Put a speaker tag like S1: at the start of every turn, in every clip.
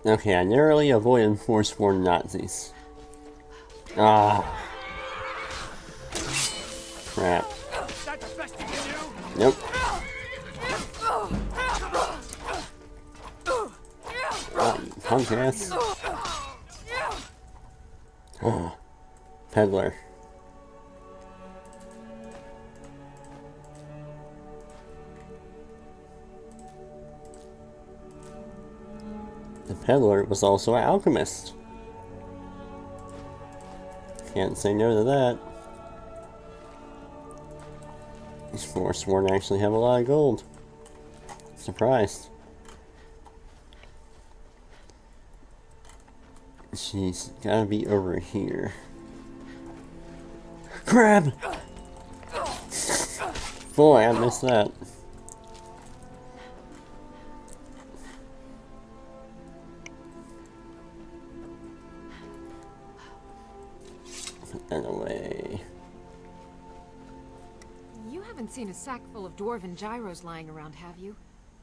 S1: Okay, I narrowly avoided Forsworn Nazis. Ah. Crap.
S2: That's the best you can do.
S1: Nope. Oh, you punk ass. Oh. Peddler. The peddler was also an alchemist. Can't say no to that. These Forsworn actually have a lot of gold. Surprised. She's gotta be over here. Crab! Boy, I missed that. Put that away.
S3: You haven't seen a sack full of dwarven gyros lying around, have you?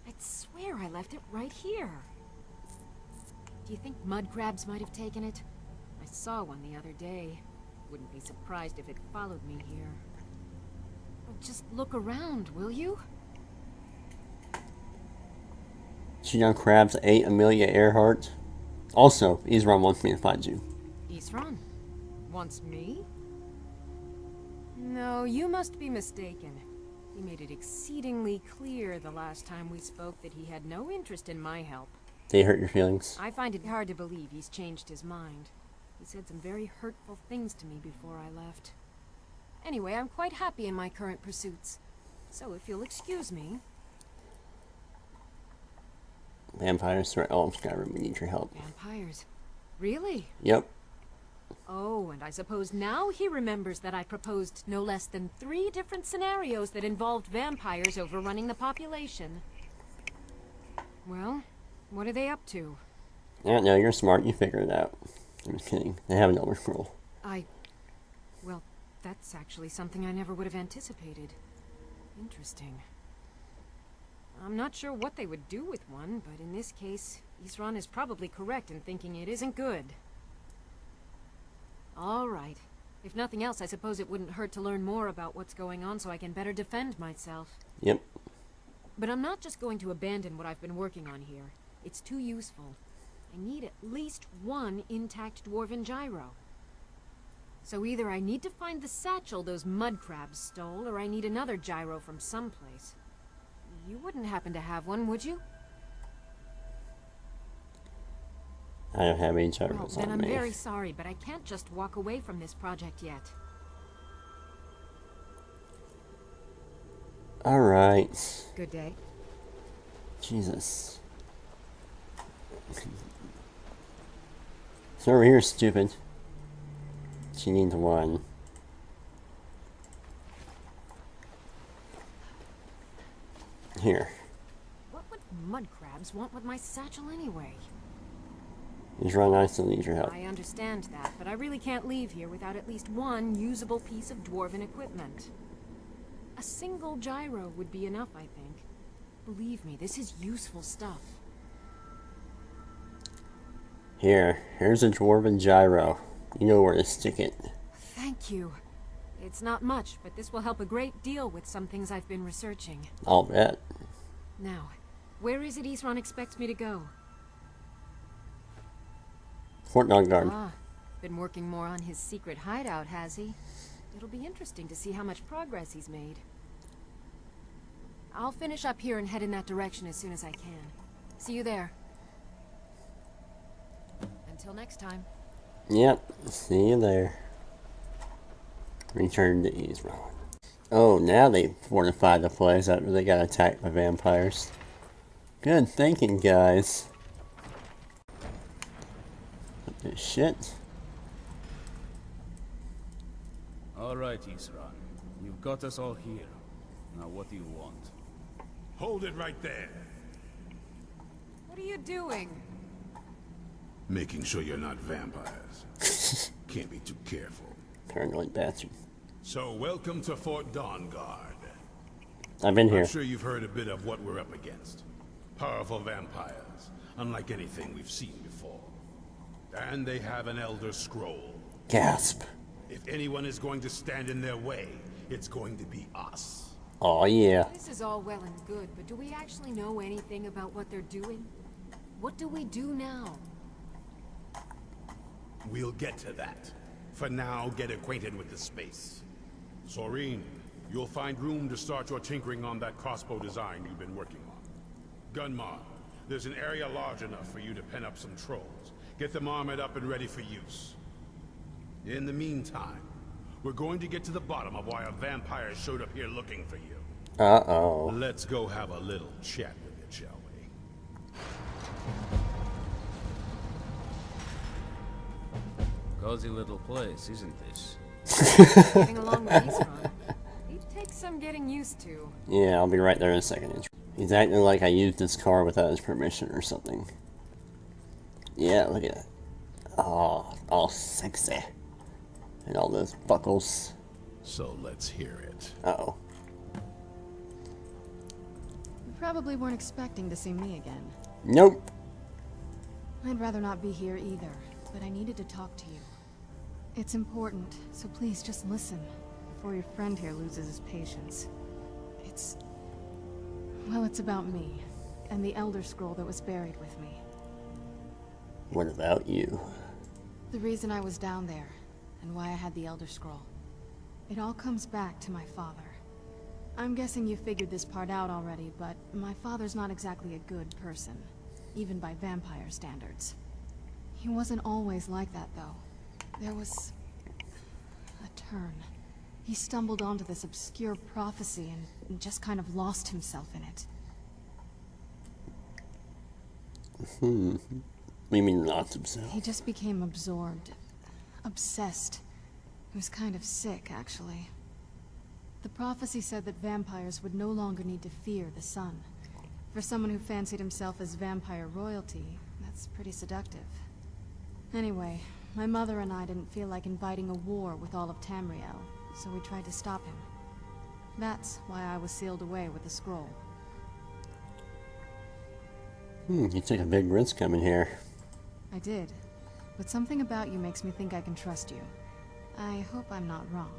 S3: I'd swear I left it right here. Do you think mud crabs might have taken it? I saw one the other day. Wouldn't be surprised if it followed me here. Well, just look around, will you?
S1: Did you know crabs ate Amelia Earhart? Also, Isran wants me to find you.
S3: Isran? Wants me? No, you must be mistaken. He made it exceedingly clear the last time we spoke that he had no interest in my help.
S1: They hurt your feelings?
S3: I find it hard to believe he's changed his mind. He said some very hurtful things to me before I left. Anyway, I'm quite happy in my current pursuits. So if you'll excuse me...
S1: Vampires threat all of Skyrim, we need your help.
S3: Vampires? Really?
S1: Yep.
S3: Oh, and I suppose now he remembers that I proposed no less than 3 different scenarios that involved vampires overrunning the population. Well, what are they up to?
S1: I don't know, you're smart, you figured it out. I'm just kidding. They have an elder scroll.
S3: Well, that's actually something I never would have anticipated. Interesting. I'm not sure what they would do with one, but in this case, Isran is probably correct in thinking it isn't good. All right. If nothing else, I suppose it wouldn't hurt to learn more about what's going on so I can better defend myself.
S1: Yep.
S3: But I'm not just going to abandon what I've been working on here. It's too useful. I need at least one intact dwarven gyro. So either I need to find the satchel those mud crabs stole, or I need another gyro from someplace. You wouldn't happen to have one, would you?
S1: I don't have any
S3: Well,
S1: gyros
S3: then
S1: on
S3: I'm
S1: me.
S3: very sorry, but I can't just walk away from this project yet.
S1: Alright.
S3: Good day.
S1: Jesus. It's over here, stupid. She needs one. Here.
S3: What would mud crabs want with my satchel anyway?
S1: Isran, I still need your help.
S3: I understand that, but I really can't leave here without at least one usable piece of dwarven equipment. A single gyro would be enough, I think. Believe me, this is useful stuff.
S1: Here's a dwarven gyro. You know where to stick it.
S3: Thank you. It's not much, but this will help a great deal with some things I've been researching.
S1: I'll bet.
S3: Now, where is it Isran expects me to go?
S1: Fort Nogard.
S3: Ah, been working more on his secret hideout, has he? It'll be interesting to see how much progress he's made. I'll finish up here and head in that direction as soon as I can. See you there. Until next time.
S1: Yep, see you there. Return to Isran. Oh, now they fortified the place after they got attacked by vampires. Good thinking, guys. What the shit?
S2: Alright, Isran. You've got us all here. Now what do you want?
S4: Hold it right there.
S3: What are you doing?
S4: Making sure you're not vampires. Can't be too careful.
S1: Paranoid bastard.
S4: So, welcome to Fort Dawnguard.
S1: I've been here.
S4: I'm sure you've heard a bit of what we're up against. Powerful vampires, unlike anything we've seen before. And they have an Elder Scroll.
S1: Gasp.
S4: If anyone is going to stand in their way, it's going to be us.
S1: Oh yeah.
S3: This is all well and good, but do we actually know anything about what they're doing? What do we do now?
S4: We'll get to that. For now, get acquainted with the space. Serene, you'll find room to start your tinkering on that crossbow design you've been working on. Gunmar, there's an area large enough for you to pen up some trolls. Get them armored up and ready for use. In the meantime, we're going to get to the bottom of why a vampire showed up here looking for you.
S1: Uh-oh.
S4: Let's go have a little chat with it, shall we?
S2: Cozy little place, isn't this?
S3: Getting along with Isran. It takes some getting used to.
S1: Yeah, I'll be right there in a second. He's acting like I used his car without his permission or something. Yeah, look at it. Oh, all sexy. And all those buckles.
S4: So let's hear it.
S1: Uh-oh.
S5: You probably weren't expecting to see me again.
S1: Nope.
S5: I'd rather not be here either, but I needed to talk to you. It's important, so please just listen before your friend here loses his patience. Well, it's about me, and the Elder Scroll that was buried with me.
S1: What about you?
S5: The reason I was down there, and why I had the Elder Scroll. It all comes back to my father. I'm guessing you figured this part out already, but my father's not exactly a good person, even by vampire standards. He wasn't always like that, though. There was a turn. He stumbled onto this obscure prophecy and just kind of lost himself in it.
S1: We mean lots of stuff.
S5: He just became absorbed. Obsessed. He was kind of sick, actually. The prophecy said that vampires would no longer need to fear the sun. For someone who fancied himself as vampire royalty, that's pretty seductive. Anyway, my mother and I didn't feel like inviting a war with all of Tamriel, so we tried to stop him. That's why I was sealed away with the scroll.
S1: You took a big risk coming here.
S5: I did, but something about you makes me think I can trust you. I hope I'm not wrong.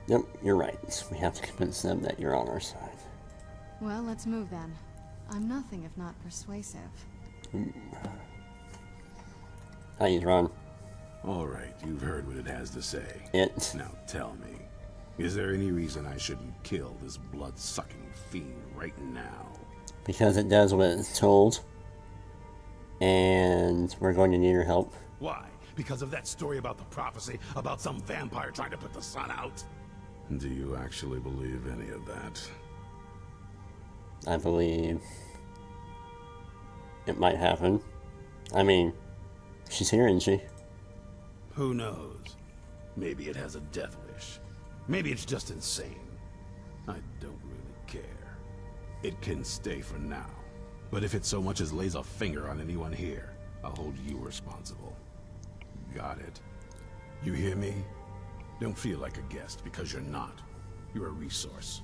S1: Yep, you're right. We have to convince them that you're on our side.
S5: Well, let's move then. I'm nothing if not persuasive.
S1: Hi, Ron.
S4: All right, you've heard what it has to say.
S1: It.
S4: Now tell me, is there any reason I shouldn't kill this blood-sucking fiend right now?
S1: Because it does what it's told. And we're going to need your help.
S4: Why? Because of that story about the prophecy, about some vampire trying to put the sun out? Do you actually believe any of that?
S1: I believe it might happen. I mean, she's here, isn't she?
S4: Who knows? Maybe it has a death wish. Maybe it's just insane. I don't really care. It can stay for now. But if it so much as lays a finger on anyone here, I'll hold you responsible. Got it? You hear me? Don't feel like a guest, because you're not. You're a resource.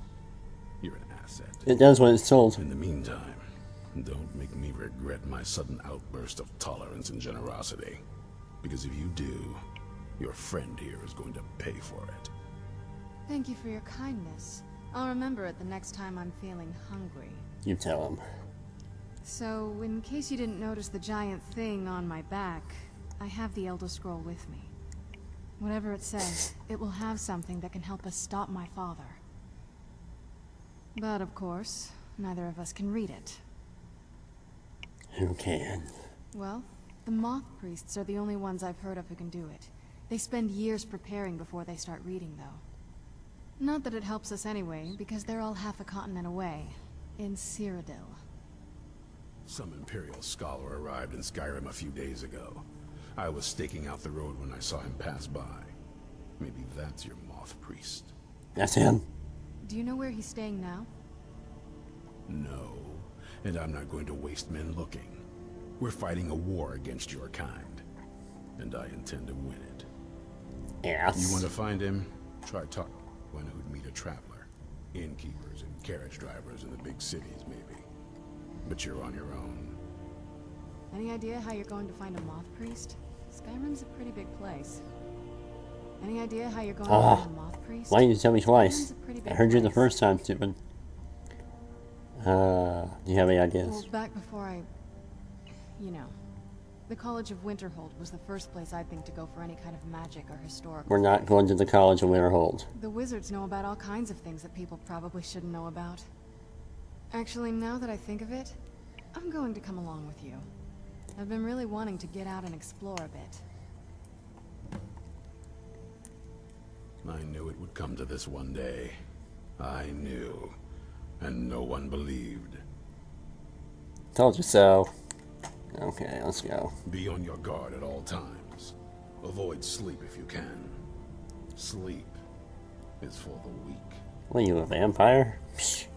S4: You're an asset.
S1: It does what it's told.
S4: In the meantime, don't make me regret my sudden outburst of tolerance and generosity. Because if you do, your friend here is going to pay for it.
S5: Thank you for your kindness. I'll remember it the next time I'm feeling hungry.
S1: You tell him.
S5: So, in case you didn't notice the giant thing on my back, I have the Elder Scroll with me. Whatever it says, it will have something that can help us stop my father. But of course, neither of us can read it.
S1: Who can?
S5: Well, the moth priests are the only ones I've heard of who can do it. They spend years preparing before they start reading, though. Not that it helps us anyway, because they're all half a continent away, in Cyrodiil.
S4: Some Imperial scholar arrived in Skyrim a few days ago. I was staking out the road when I saw him pass by. Maybe that's your moth priest.
S1: That's him.
S5: Do you know where he's staying now?
S4: No, and I'm not going to waste men looking. We're fighting a war against your kind, and I intend to win it.
S1: Yes.
S4: You want to find him? Try talking to one who'd meet a traveler. Innkeepers and carriage drivers in the big cities, maybe. but you're on your own.
S5: Any idea how you're going to find a moth priest? Skyrim's a pretty big place. Any idea how you're going to find a moth priest?
S1: Why didn't you tell me twice?
S5: Skyrim's a pretty
S1: I
S5: big
S1: heard you the
S5: place.
S1: first time, stupid. Do you have any ideas?
S5: Well, back before you know, the College of Winterhold was the first place I'd think to go for any kind of magic or historical.
S1: We're not going to the College of Winterhold.
S5: The wizards know about all kinds of things that people probably shouldn't know about. Actually, now that I think of it, I'm going to come along with you. I've been really wanting to get out and explore a bit.
S4: I knew it would come to this one day. I knew. And no one believed.
S1: Told you so. Okay, let's go.
S4: Be on your guard at all times. Avoid sleep if you can. Sleep is for the weak.
S1: What are you, a vampire? Psh.